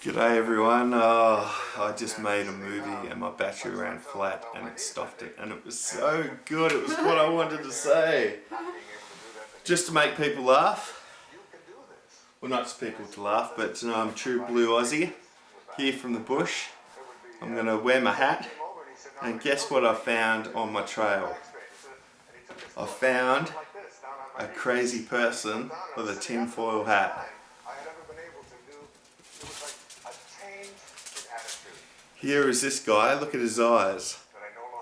G'day everyone. I just made a movie and my battery ran flat and it stopped it, and it was so good. It was what I wanted to say. Just to make people laugh. Well, not just people to laugh, but I'm true blue Aussie here from the bush. I'm going to wear my hat, and guess what I found on my trail? I found a crazy person with a tinfoil hat. Here is this guy, look at his eyes,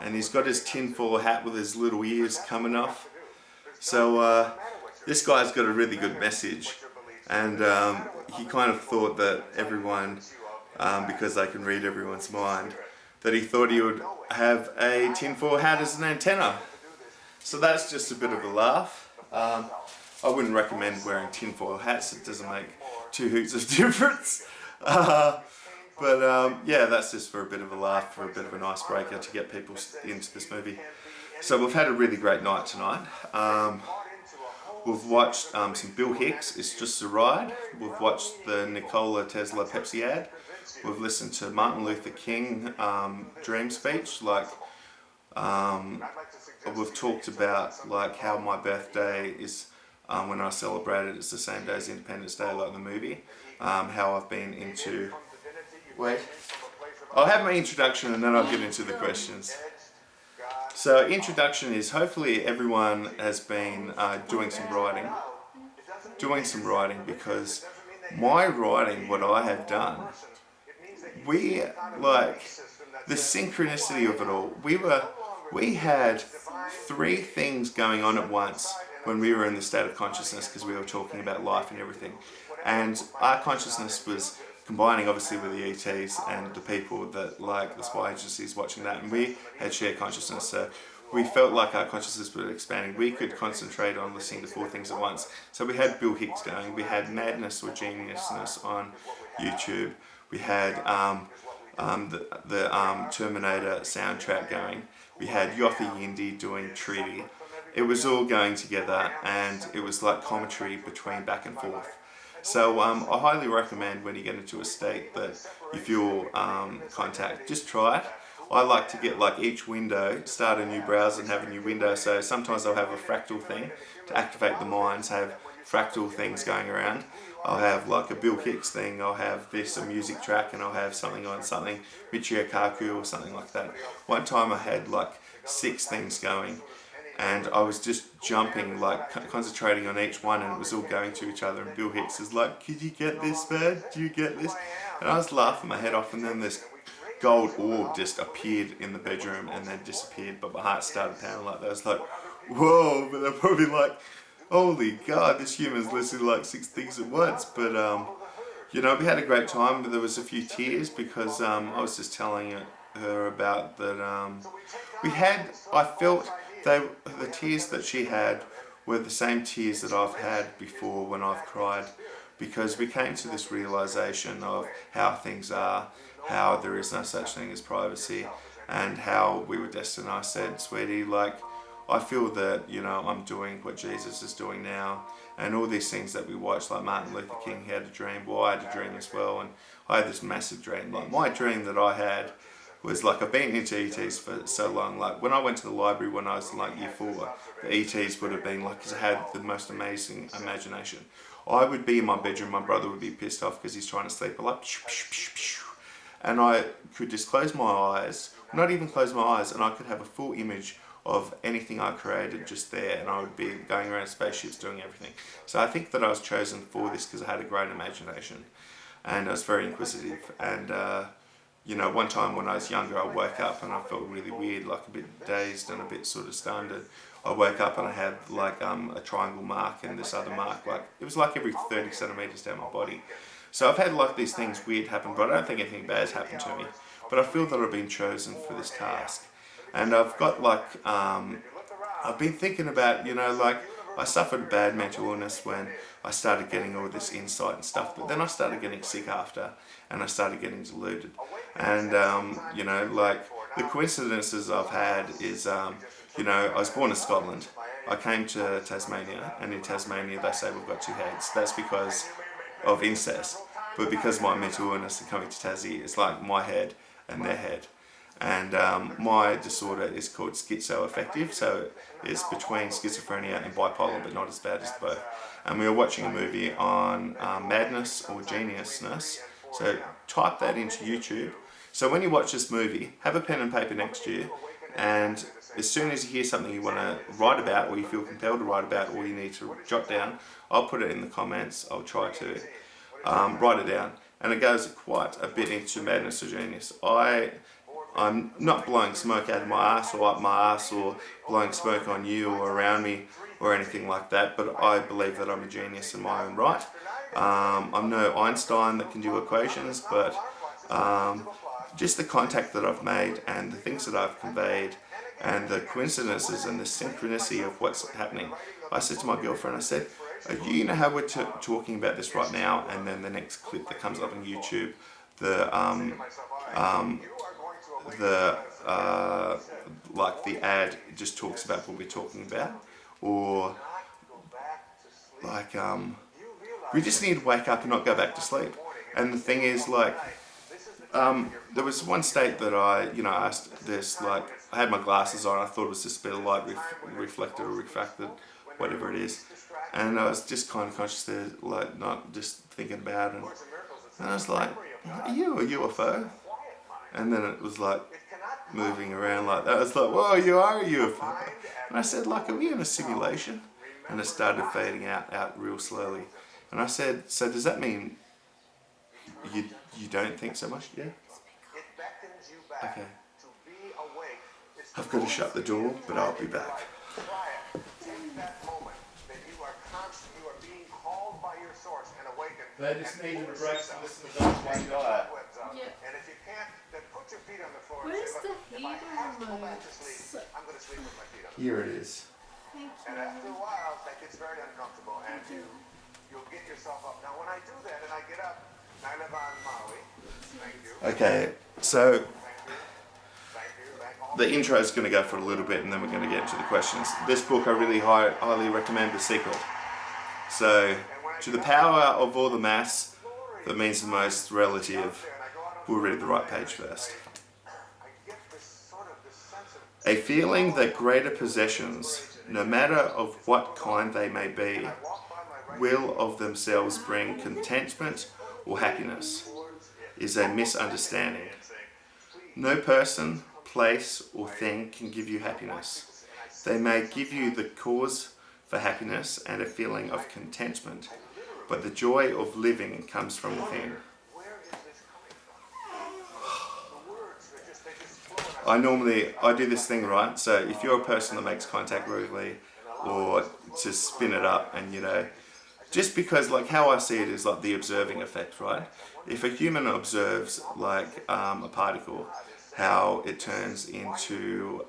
and he's got his tinfoil hat with his little ears coming off. So this guy's got a really good message, and he kind of thought that everyone, because they can read everyone's mind, that he thought he would have a tinfoil hat as an antenna. So that's just a bit of a laugh. I wouldn't recommend wearing tinfoil hats, it doesn't make two hoots of difference. But yeah, that's just for a bit of a laugh, for a bit of an icebreaker to get people into this movie. So we've had a really great night tonight. We've watched some Bill Hicks, It's Just a Ride. We've watched the Nikola Tesla Pepsi ad. We've listened to Martin Luther King dream speech. We've talked about like how my birthday is, when I celebrate it, it's the same day as Independence Day, like the movie. How I've been into... Wait, I'll have my introduction and then I'll get into the questions. So introduction is, hopefully everyone has been doing some writing, because my writing, what I have done, we, like, the synchronicity of it all, we had three things going on at once when we were in the state of consciousness, because we were talking about life and everything, and our consciousness was combining obviously with the ETs and the people that, like the spy agencies watching that, and we had shared consciousness, so we felt like our consciousness was expanding. We could concentrate on listening to four things at once. So we had Bill Hicks going, we had Madness or Geniusness on YouTube, we had the Terminator soundtrack going, we had Yotha Yindi doing Treaty. It was all going together, and it was like commentary between back and forth. So I highly recommend, when you get into a state that you feel contact, just try it. I like to get like each window, start a new browser and have a new window. So sometimes I'll have a fractal thing to activate the minds, have fractal things going around. I'll have like a Bill Hicks thing, I'll have this, a music track, and I'll have something on something, Michio Kaku or something like that. One time I had like 6 things going, and I was just jumping, like concentrating on each one, and it was all going to each other, and Bill Hicks is like, "Could you get this, man? Do you get this?" And I was laughing my head off, and then this gold orb just appeared in the bedroom and then disappeared, but my heart started pounding like that. I was like, whoa, but they're probably like, holy God, this human's listening to like 6 things at once. But you know, we had a great time, but there was a few tears, because I was just telling her about that I felt the tears that she had were the same tears that I've had before when I've cried, because we came to this realization of how things are, how there is no such thing as privacy, and how we were destined. I said, sweetie, like, I feel that, you know, I'm doing what Jesus is doing now, and all these things that we watch, like Martin Luther King, he had a dream, well, I had a dream as well, and I had this massive dream. Like, my dream that I had was like, I've been into ETs for so long. Like when I went to the library when I was in like year 4, the ETs would have been like, because I had the most amazing imagination. I would be in my bedroom, my brother would be pissed off because he's trying to sleep, like, and I could just close my eyes, not even close my eyes, and I could have a full image of anything I created just there, and I would be going around spaceships doing everything. So I think that I was chosen for this because I had a great imagination, and I was very inquisitive, and you know, one time when I was younger, I woke up and I felt really weird, like a bit dazed and a bit sort of stunned. And I woke up and I had like a triangle mark and this other mark, like it was like every 30 centimeters down my body. So I've had like these things weird happen, but I don't think anything bad has happened to me. But I feel that I've been chosen for this task. And I've got like, I've been thinking about, you know, like I suffered bad mental illness when I started getting all this insight and stuff, but then I started getting sick after, and I started getting deluded. And you know, like the coincidences I've had is, you know, I was born in Scotland. I came to Tasmania, and in Tasmania they say we've got 2 heads. That's because of incest. but because of my mental illness and coming to Tassie, it's like my head and their head. And my disorder is called schizoaffective, so it's between schizophrenia and bipolar, but not as bad as both. And we were watching a movie on madness or geniusness, so type that into YouTube. So when you watch this movie, have a pen and paper next to you, and as soon as you hear something you want to write about, or you feel compelled to write about, or you need to jot down, I'll put it in the comments. I'll try to write it down. And it goes quite a bit into madness or genius. I'm not blowing smoke out of my ass or up my ass or blowing smoke on you or around me or anything like that, but I believe that I'm a genius in my own right. I'm no Einstein that can do equations, but just the contact that I've made and the things that I've conveyed and the coincidences and the synchronicity of what's happening. I said to my girlfriend, I said, you know how we're talking about this right now, and then the next clip that comes up on YouTube, like the ad just talks about what we're talking about, or like we just need to wake up and not go back to sleep. And the thing is, like, there was one state that I asked this, like, I had my glasses on, I thought it was just a bit of light reflected or refracted, whatever it is, and I was just kind of conscious there, like, not just thinking about it, and I was like, are you a UFO? And then it was like moving around like that. I was like, whoa, you are a UFO. And I said, like, are we in a simulation? And it started fading out real slowly. And I said, so does that mean you don't think so much? Yeah. Okay. I've got to shut the door, but I'll be back. They just need to break to listen to Dr. Wayne Dyer. And if you can't, then put your feet on the floor. Where's the heater remote? I'm going to sleep with my feet on the floor. Here it is. Thank And you. after a while, like, it's very uncomfortable, and you'll get yourself up. Now, when I do that and I get up, I live on Maui. Thank you. Okay, so Thank you. the intro is going to go for a little bit, and then we're going to get into the questions. This book I really highly recommend, The Secret. So, to the power of all the mass that means the most relative, we'll read the right page first. A feeling that greater possessions, no matter of what kind they may be, will of themselves bring contentment or happiness, is a misunderstanding. No person, place, or thing can give you happiness. They may give you the cause for happiness and a feeling of contentment, but the joy of living comes from within. I do this thing, right? So if you're a person that makes contact regularly, or to spin it up, and just because, like, how I see it is like the observing effect, right? If a human observes, like, a particle, how it turns into,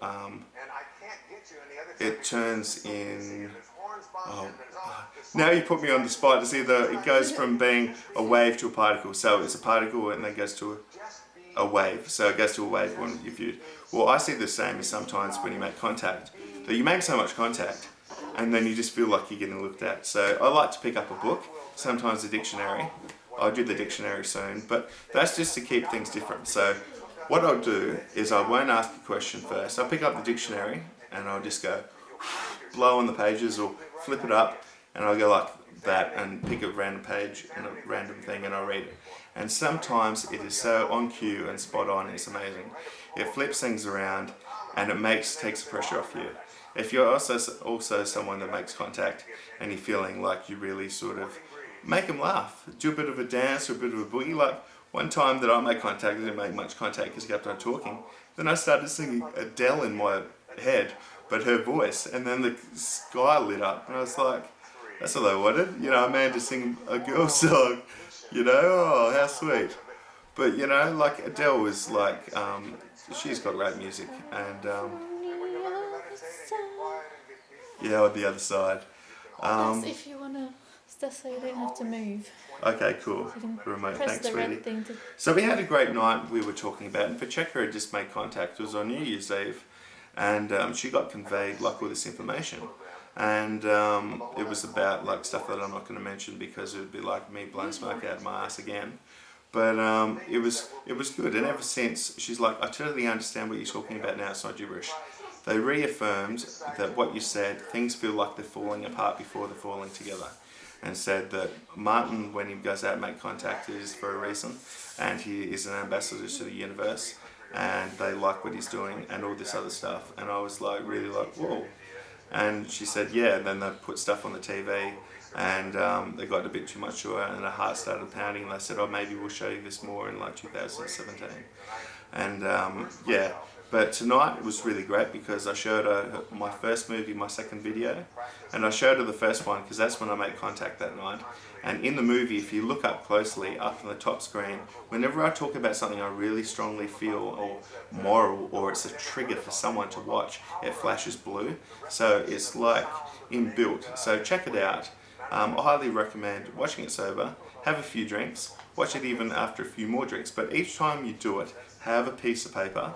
now you put me on the spot. It's either it goes from being a wave to a particle. So it's a particle and then goes to a wave. So it goes to a wave when you view. Well, I see the same as sometimes when you make contact. That you make so much contact, and then you just feel like you're getting looked at. So I like to pick up a book, sometimes a dictionary. I'll do the dictionary soon, but that's just to keep things different. So what I'll do is I won't ask a question first. I'll pick up the dictionary and I'll just go blow on the pages or flip it up, and I'll go like that and pick a random page and a random thing and I'll read it. And sometimes it is so on cue and spot on, it's amazing. It flips things around and it takes the pressure off you. If you're also someone that makes contact and you're feeling like you really sort of make them laugh, do a bit of a dance or a bit of a boogie. Like one time that I made contact, I didn't make much contact because I kept on talking. Then I started singing Adele in my head, but her voice, and then the sky lit up and I was like, that's all I wanted, a man to sing a girl song, oh, how sweet. But like Adele was like, she's got great music, and yeah, on the other side. That's if you wanna, just so you don't have to move. Okay, cool. Remote, thanks, sweetie. So we had a great night. We were talking about, and Pacheco had just made contact. It was on New Year's Eve, and she got conveyed like all this information. and it was about like stuff that I'm not going to mention because it would be like me blowing smoke out of my ass again. But it was good, and ever since she's like, I totally understand what you're talking about now. It's not gibberish. They reaffirmed that what you said, things feel like they're falling apart before they're falling together, and said that Martin, when he goes out and make contact, is for a reason, and he is an ambassador to the universe, and they like what he's doing and all this other stuff. And I was like, really like, whoa. And she said, yeah. And then they put stuff on the TV, and they got a bit too much to her, and her heart started pounding. And they said, oh, maybe we'll show you this more in like 2017. And yeah. But tonight it was really great because I showed her my first movie, my second video, and I showed her the first one because that's when I made contact that night. And in the movie, if you look up closely, up on the top screen, whenever I talk about something I really strongly feel or moral, or it's a trigger for someone to watch, it flashes blue. So it's like inbuilt. So check it out. I highly recommend watching it sober, have a few drinks, watch it even after a few more drinks, but each time you do it, have a piece of paper.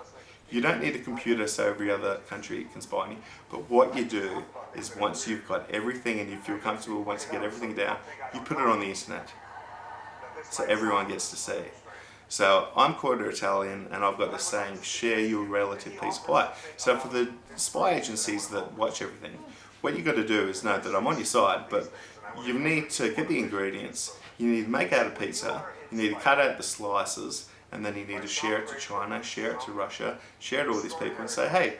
You don't need a computer so every other country can spy on you, but what you do is once you've got everything and you feel comfortable, once you get everything down, you put it on the internet so everyone gets to see. So I'm quarter Italian, and I've got the saying, share your relative piece of pie. So for the spy agencies that watch everything, what you got to do is know that I'm on your side, but you need to get the ingredients, you need to make out a pizza, you need to cut out the slices, and then you need to share it to China, share it to Russia, share it to all these people and say, hey,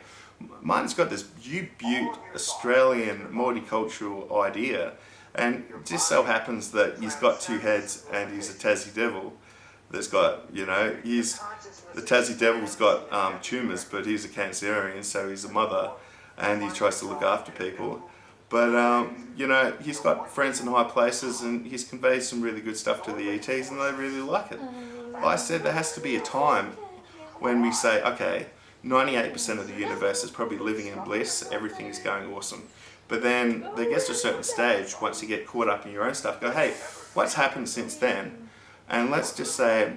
Martin's got this beaut Australian multicultural idea, and it just so happens that he's got two heads and he's a Tassie devil that's got, you know, the Tassie devil's got tumours, but he's a Cancerian, so he's a mother, and he tries to look after people. But, you know, he's got friends in high places, and he's conveyed some really good stuff to the ETs, and they really like it. I said there has to be a time when we say, okay, 98% of the universe is probably living in bliss, everything is going awesome. But then there gets to a certain stage, once you get caught up in your own stuff, go, hey, what's happened since then? And let's just say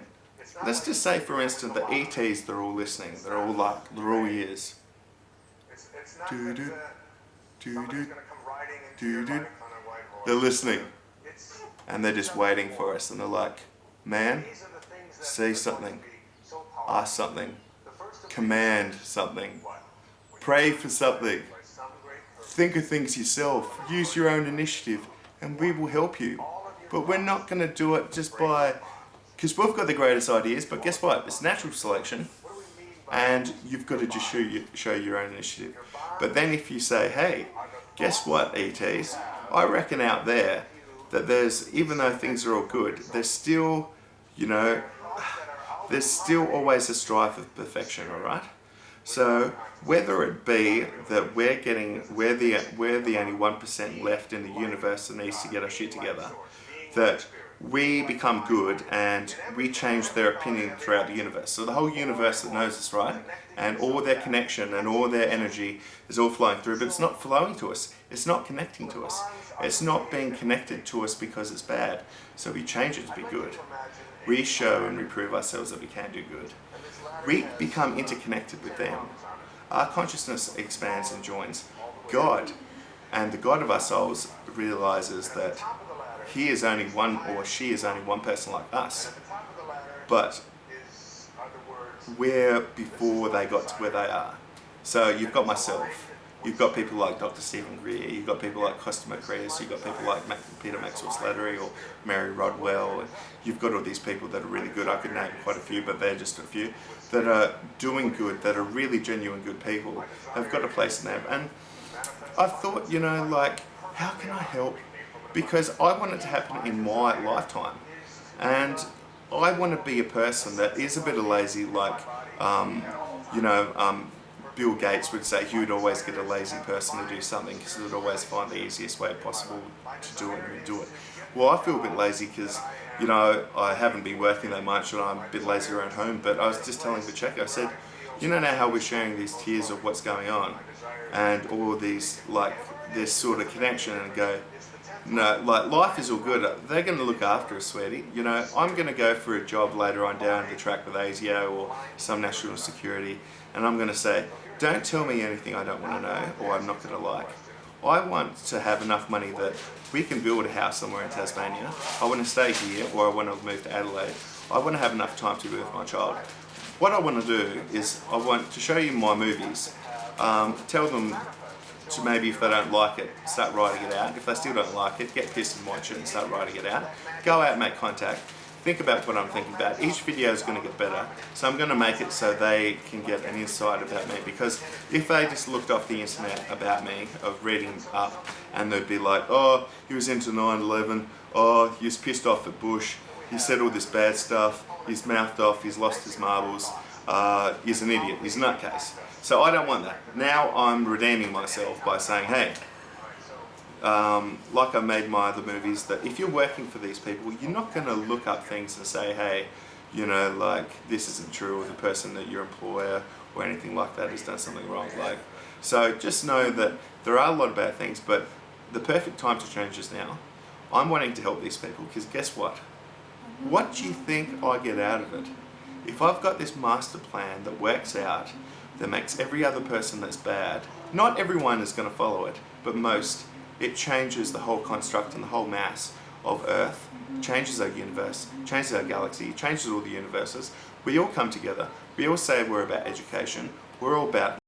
for instance, the ETs, they're all listening, they're all ears. Doo-doo, doo-doo, doo-doo. They're listening, and they're just waiting for us, and they're like, man, say something, ask something, command something, pray for something, think of things yourself, use your own initiative, and we will help you. But we're not going to do it just by, because we've got the greatest ideas, but guess what, it's natural selection, and you've got to just show your own initiative. But then if you say, hey, guess what, ETs, I reckon out there that there's, even though things are all good, there's still, you know, there's still always a strive of perfection, alright? So whether it be that we're the only 1% left in the universe that needs to get our shit together, that we become good and we change their opinion throughout the universe. So the whole universe that knows us, right? And all their connection and all their energy is all flowing through, but it's not flowing to us. It's not connecting to us. It's not being connected to us because it's bad. So we change it to be good. We show and we prove ourselves that we can do good. We become interconnected with them. Our consciousness expands and joins. God, and the God of our souls realizes that he is only one, or she is only one person like us. But we're before they got to where they are. So you've got myself, you've got people like Dr. Stephen Greer, you've got people like Costa Macreas, you've got people like Peter Maxwell Slattery or Mary Rodwell. You've got all these people that are really good. I could name quite a few, but they're just a few that are doing good, that are really genuine good people. They've got a place in there. And I've thought, you know, like, how can I help? Because I want it to happen in my lifetime. And I want to be a person that is a bit of lazy, like, you know, Bill Gates would say he would always get a lazy person to do something because he would always find the easiest way possible to do it and do it. Well, I feel a bit lazy because, you know, I haven't been working that much and I'm a bit lazy around home, but I was just telling Pacheco, I said, you know now how we're sharing these tears of what's going on and all these, like, this sort of connection, and go, no, like, life is all good. They're going to look after us, sweetie. You know, I'm going to go for a job later on down the track with ASIO or some national security, and I'm going to say, don't tell me anything I don't want to know or I'm not going to like. I want to have enough money that we can build a house somewhere in Tasmania. I want to stay here, or I want to move to Adelaide. I want to have enough time to be with my child. What I want to do is I want to show you my movies, tell them to maybe, if they don't like it, start writing it out. If they still don't like it, get pissed and watch it and start writing it out. Go out, make contact. Think about what I'm thinking about. Each video is going to get better, so I'm going to make it so they can get an insight about me, because if they just looked off the internet about me, of reading up, and they'd be like, oh, he was into 9/11, oh, he was pissed off at Bush, he said all this bad stuff, he's mouthed off, he's lost his marbles, he's an idiot, he's a nutcase. So I don't want that. Now I'm redeeming myself by saying, hey, like I made my other movies, that if you're working for these people, you're not going to look up things and say, hey, you know, like, this isn't true, or the person that your employer or anything like that has done something wrong. Like, so just know that there are a lot of bad things, but the perfect time to change is now. I'm wanting to help these people, because guess what? What do you think I get out of it? If I've got this master plan that works out, that makes every other person that's bad, not everyone is going to follow it, but most, it changes the whole construct and the whole mass of Earth, changes our universe, changes our galaxy, changes all the universes. We all come together. We all say we're about education. We're all about